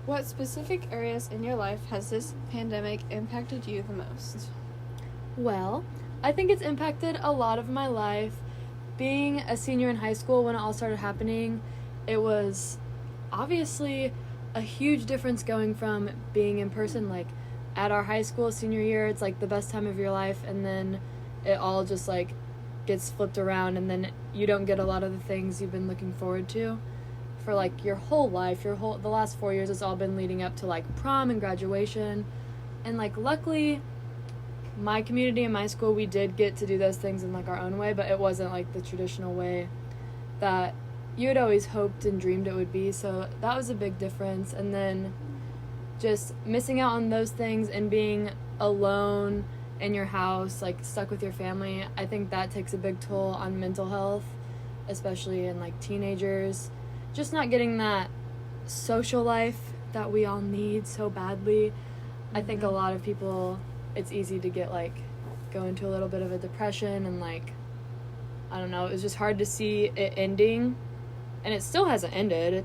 What specific areas in your life has this pandemic impacted you the most? Well, I think it's impacted a lot of my life. Being a senior in high school when it all started happening, it was obviously a huge difference going from being in person, like at our high school senior year, it's like the best time of your life, and then it all just like gets flipped around, and then you don't get a lot of the things you've been looking forward to for like your whole life. The last 4 years, it's all been leading up to like prom and graduation, and like luckily my community and my school, we did get to do those things in like our own way, but it wasn't like the traditional way that you had always hoped and dreamed it would be. So that was a big difference. And then just missing out on those things and being alone in your house, like stuck with your family, I think that takes a big toll on mental health, especially in like teenagers. Just not getting that social life that we all need so badly. I think a lot of people, it's easy to get like go into a little bit of a depression, and like I don't know, it was just hard to see it ending, and it still hasn't ended.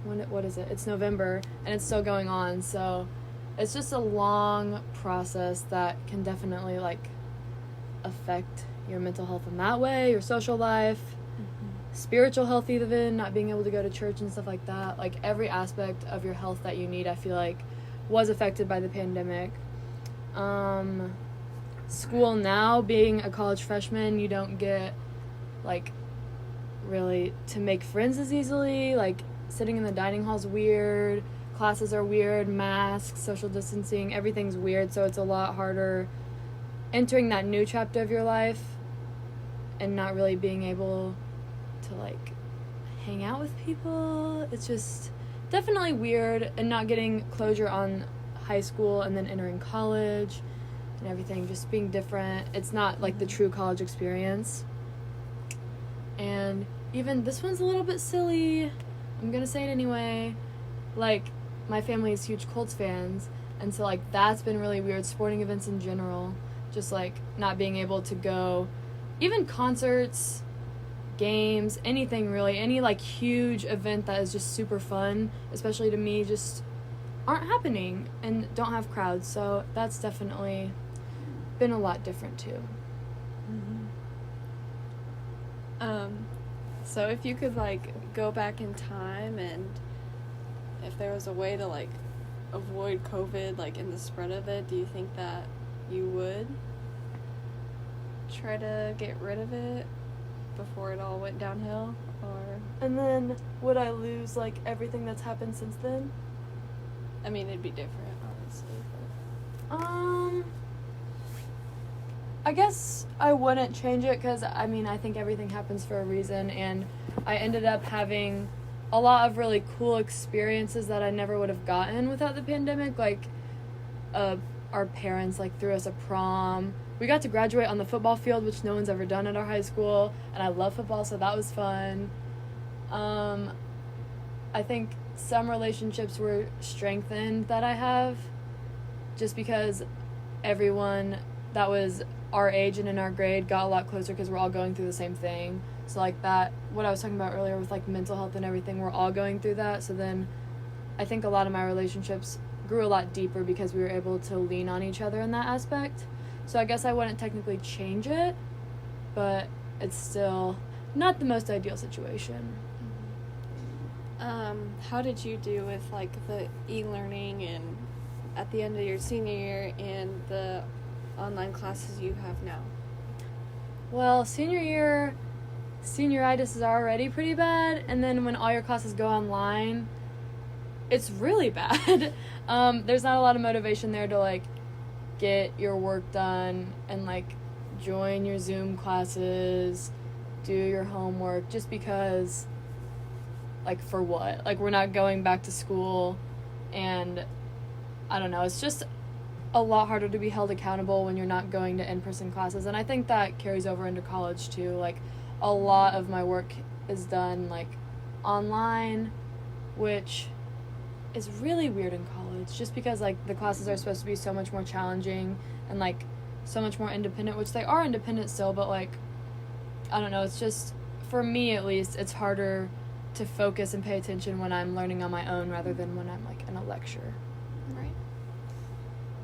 What is it? It's November and it's still going on. So it's just a long process that can definitely like affect your mental health in that way, your social life, spiritual health, even not being able to go to church and stuff like that. Like every aspect of your health that you need, I feel like, was affected by the pandemic. School now, being a college freshman, you don't get like really to make friends as easily. Like sitting in the dining hall is weird, classes are weird, masks, social distancing, everything's weird. So it's a lot harder entering that new chapter of your life and not really being able to like hang out with people. It's just definitely weird, and not getting closure on high school and then entering college and everything just being different. It's not like the true college experience. And even this one's a little bit silly, I'm gonna say it anyway. Like my family is huge Colts fans, and so like that's been really weird. Sporting events in general, just like not being able to go, even concerts, games, anything really, any like huge event that is just super fun, especially to me, just aren't happening and don't have crowds. So that's definitely been a lot different too. So if you could like go back in time, and if there was a way to like avoid COVID, like in the spread of it, do you think that you would try to get rid of it before it all went downhill? Or And then would I lose like everything that's happened since then? I mean, it'd be different, obviously, but I guess I wouldn't change it, because I mean, I think everything happens for a reason, and I ended up having a lot of really cool experiences that I never would have gotten without the pandemic. Like our parents like threw us a prom. We got to graduate on the football field, which no one's ever done at our high school, and I love football, so that was fun. I think some relationships were strengthened that I have, just because everyone that was our age and in our grade got a lot closer because we're all going through the same thing. So like that, what I was talking about earlier with like mental health and everything, we're all going through that. So then I think a lot of my relationships grew a lot deeper because we were able to lean on each other in that aspect. So I guess I wouldn't technically change it, but it's still not the most ideal situation. how did you do with like the e-learning and at the end of your senior year and the online classes you have now? Well, senior year, senioritis is already pretty bad, and then when all your classes go online, it's really bad. There's not a lot of motivation there to like get your work done and like join your Zoom classes, do your homework, just because like for what? Like we're not going back to school, and I don't know, it's just a lot harder to be held accountable when you're not going to in-person classes. And I think that carries over into college too. Like a lot of my work is done like online, which is really weird in college, just because like the classes are supposed to be so much more challenging and like so much more independent, which they are independent still, but like I don't know, it's just, for me at least, it's harder to focus and pay attention when I'm learning on my own rather than when I'm like in a lecture. Right.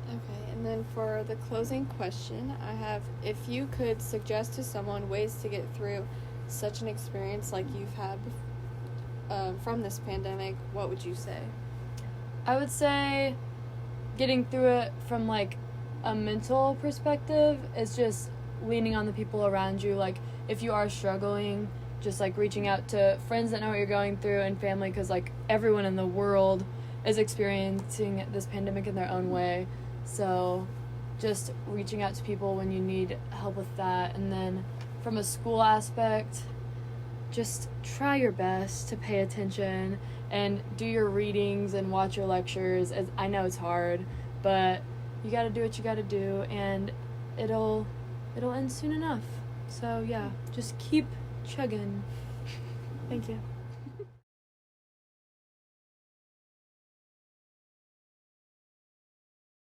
Okay, and then for the closing question, I have, if you could suggest to someone ways to get through such an experience like you've had from this pandemic, what would you say? I would say getting through it from like a mental perspective is just leaning on the people around you. Like if you are struggling, just like reaching out to friends that know what you're going through and family, because like everyone in the world is experiencing this pandemic in their own way. So just reaching out to people when you need help with that. And then from a school aspect, just try your best to pay attention and do your readings and watch your lectures. I know it's hard, but you got to do what you got to do, and it'll end soon enough. So yeah, just keep chugging. Thank you.